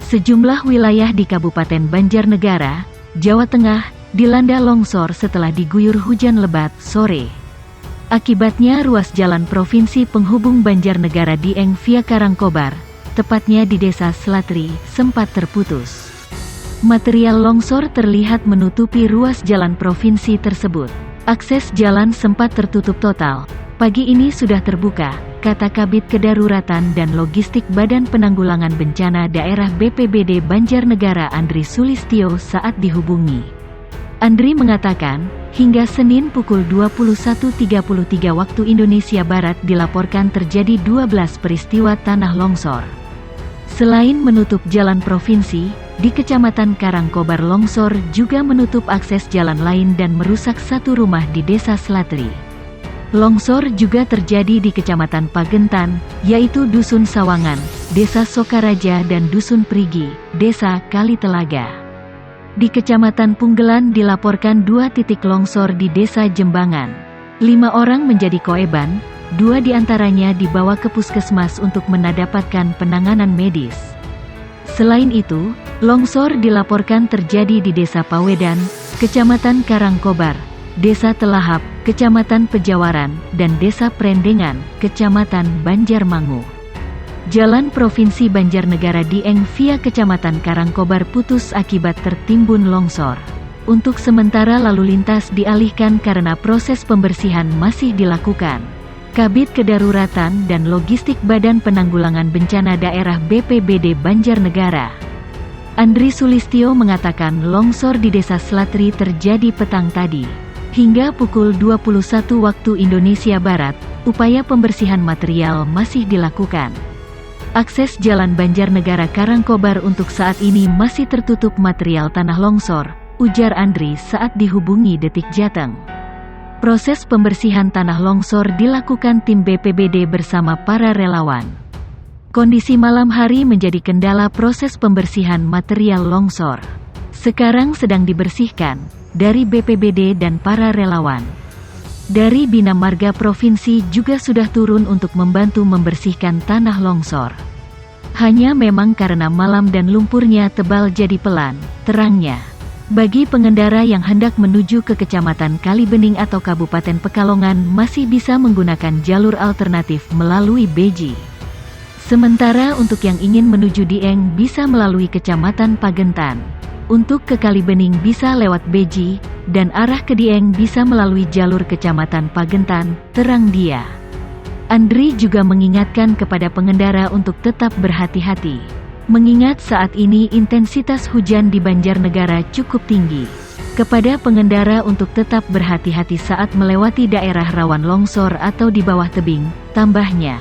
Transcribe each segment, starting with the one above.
Sejumlah wilayah di Kabupaten Banjarnegara, Jawa Tengah, dilanda longsor setelah diguyur hujan lebat sore. Akibatnya ruas jalan provinsi penghubung Banjarnegara Dieng via Karangkobar, tepatnya di Desa Slatri, sempat terputus. Material longsor terlihat menutupi ruas jalan provinsi tersebut. Akses jalan sempat tertutup total. Pagi ini sudah terbuka, kata Kabid Kedaruratan dan Logistik Badan Penanggulangan Bencana Daerah BPBD Banjarnegara Andri Sulistyo saat dihubungi. Andri mengatakan, hingga Senin pukul 21.33 waktu Indonesia Barat dilaporkan terjadi 12 peristiwa tanah longsor. Selain menutup jalan provinsi, di Kecamatan Karangkobar longsor juga menutup akses jalan lain dan merusak satu rumah di Desa Slatri. Longsor juga terjadi di Kecamatan Pagentan, yaitu Dusun Sawangan, Desa Sokaraja dan Dusun Prigi, Desa Kalitelaga. Di Kecamatan Punggelan dilaporkan 2 titik longsor di Desa Jembangan. 5 orang menjadi korban, 2 diantaranya dibawa ke puskesmas untuk mendapatkan penanganan medis. Selain itu, longsor dilaporkan terjadi di Desa Pawedan, Kecamatan Karangkobar, Desa Telahap, Kecamatan Pejawaran, dan Desa Prendengan, Kecamatan Banjarmangu. Jalan Provinsi Banjarnegara Dieng via Kecamatan Karangkobar putus akibat tertimbun longsor. Untuk sementara lalu lintas dialihkan karena proses pembersihan masih dilakukan. Kabid Kedaruratan dan Logistik Badan Penanggulangan Bencana Daerah BPBD Banjarnegara Andri Sulistyo mengatakan longsor di Desa Slatri terjadi petang tadi. Hingga pukul 21 waktu Indonesia Barat, upaya pembersihan material masih dilakukan. Akses jalan Banjarnegara Karangkobar untuk saat ini masih tertutup material tanah longsor, ujar Andri saat dihubungi Detik Jateng. Proses pembersihan tanah longsor dilakukan tim BPBD bersama para relawan. Kondisi malam hari menjadi kendala proses pembersihan material longsor. Sekarang sedang dibersihkan, dari BPBD dan para relawan. Dari Bina Marga Provinsi juga sudah turun untuk membantu membersihkan tanah longsor. Hanya memang karena malam dan lumpurnya tebal jadi pelan, terangnya. Bagi pengendara yang hendak menuju ke Kecamatan Kalibening atau Kabupaten Pekalongan masih bisa menggunakan jalur alternatif melalui Beji. Sementara untuk yang ingin menuju Dieng bisa melalui Kecamatan Pagentan. Untuk ke Kalibening bisa lewat Beji, dan arah ke Dieng bisa melalui jalur Kecamatan Pagentan, terang dia. Andri juga mengingatkan kepada pengendara untuk tetap berhati-hati. Mengingat saat ini intensitas hujan di Banjarnegara cukup tinggi. Kepada pengendara untuk tetap berhati-hati saat melewati daerah rawan longsor atau di bawah tebing, tambahnya.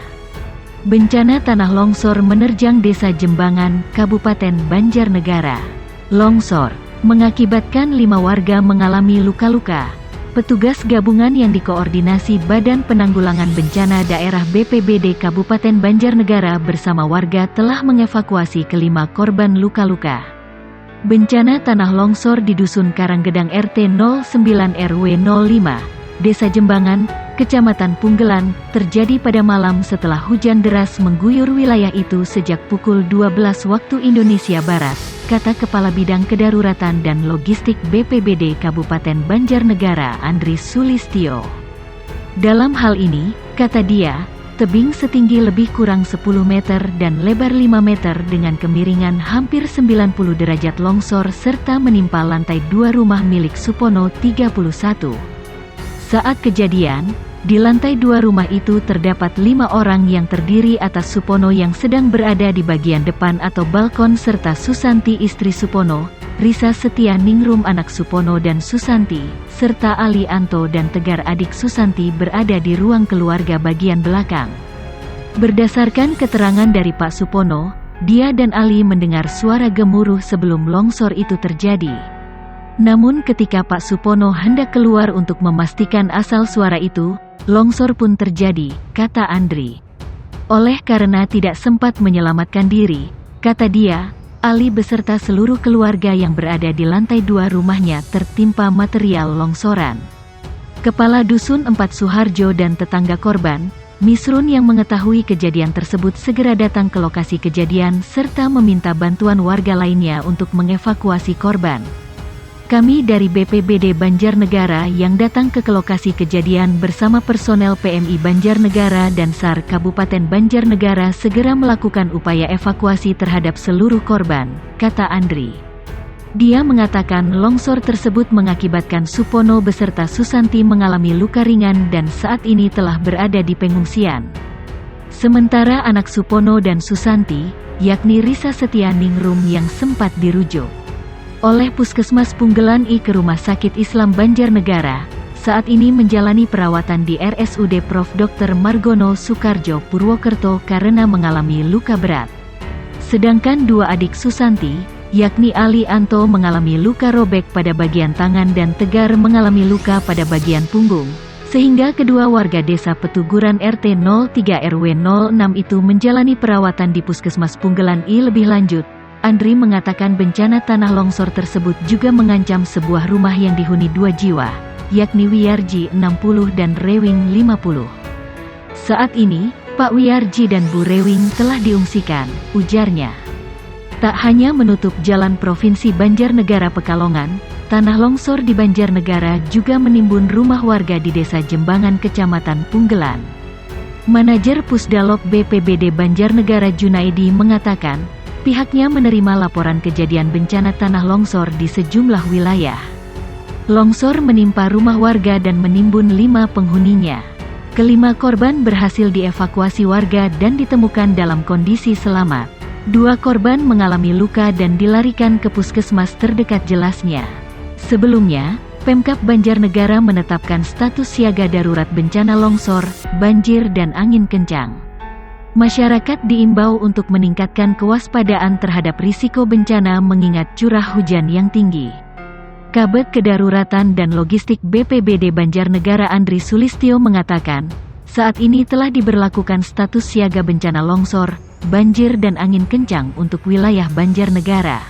Bencana tanah longsor menerjang Desa Jembangan, Kabupaten Banjarnegara. Longsor mengakibatkan 5 warga mengalami luka-luka. Petugas gabungan yang dikoordinasi Badan Penanggulangan Bencana Daerah BPBD Kabupaten Banjarnegara bersama warga telah mengevakuasi ke-5 korban luka-luka. Bencana tanah longsor di Dusun Karanggedang RT 09 RW 05, Desa Jembangan, Kecamatan Punggelan, terjadi pada malam setelah hujan deras mengguyur wilayah itu sejak pukul 12 waktu Indonesia Barat, kata Kepala Bidang Kedaruratan dan Logistik BPBD Kabupaten Banjarnegara Andri Sulistyo. Dalam hal ini, kata dia, tebing setinggi lebih kurang 10 meter dan lebar 5 meter dengan kemiringan hampir 90 derajat longsor serta menimpa lantai 2 rumah milik Supono 31. Saat kejadian, di lantai 2 rumah itu terdapat 5 orang yang terdiri atas Supono yang sedang berada di bagian depan atau balkon serta Susanti istri Supono, Risa Setia Ningrum anak Supono dan Susanti, serta Ali Anto dan Tegar adik Susanti berada di ruang keluarga bagian belakang. Berdasarkan keterangan dari Pak Supono, dia dan Ali mendengar suara gemuruh sebelum longsor itu terjadi. Namun ketika Pak Supono hendak keluar untuk memastikan asal suara itu, longsor pun terjadi, kata Andri. Oleh karena tidak sempat menyelamatkan diri, kata dia, Ali beserta seluruh keluarga yang berada di lantai 2 rumahnya tertimpa material longsoran. Kepala Dusun 4 Suharjo dan tetangga korban, Misrun yang mengetahui kejadian tersebut segera datang ke lokasi kejadian serta meminta bantuan warga lainnya untuk mengevakuasi korban. Kami dari BPBD Banjarnegara yang datang ke lokasi kejadian bersama personel PMI Banjarnegara dan SAR Kabupaten Banjarnegara segera melakukan upaya evakuasi terhadap seluruh korban, kata Andri. Dia mengatakan longsor tersebut mengakibatkan Supono beserta Susanti mengalami luka ringan dan saat ini telah berada di pengungsian. Sementara anak Supono dan Susanti, yakni Risa Setianingrum yang sempat dirujuk oleh Puskesmas Punggelan I ke Rumah Sakit Islam Banjarnegara, saat ini menjalani perawatan di RSUD Prof. Dr. Margono Soekarjo Purwokerto karena mengalami luka berat. Sedangkan dua adik Susanti, yakni Ali Anto mengalami luka robek pada bagian tangan dan Tegar mengalami luka pada bagian punggung, sehingga kedua warga desa Petuguran RT 03 RW 06 itu menjalani perawatan di Puskesmas Punggelan I. Lebih lanjut, Andri mengatakan bencana tanah longsor tersebut juga mengancam sebuah rumah yang dihuni 2 jiwa, yakni Wiyarji 60 dan Rewing 50. Saat ini, Pak Wiyarji dan Bu Rewing telah diungsikan, ujarnya. Tak hanya menutup jalan Provinsi Banjarnegara Pekalongan, tanah longsor di Banjarnegara juga menimbun rumah warga di Desa Jembangan Kecamatan Punggelan. Manajer Pusdalop BPBD Banjarnegara Junaidi mengatakan, pihaknya menerima laporan kejadian bencana tanah longsor di sejumlah wilayah. Longsor menimpa rumah warga dan menimbun 5 penghuninya. Kelima korban berhasil dievakuasi warga dan ditemukan dalam kondisi selamat. 2 korban mengalami luka dan dilarikan ke puskesmas terdekat, jelasnya. Sebelumnya, Pemkab Banjarnegara menetapkan status siaga darurat bencana longsor, banjir dan angin kencang. Masyarakat diimbau untuk meningkatkan kewaspadaan terhadap risiko bencana mengingat curah hujan yang tinggi. Kabid Kedaruratan dan Logistik BPBD Banjarnegara Andri Sulistyo mengatakan, saat ini telah diberlakukan status siaga bencana longsor, banjir dan angin kencang untuk wilayah Banjarnegara.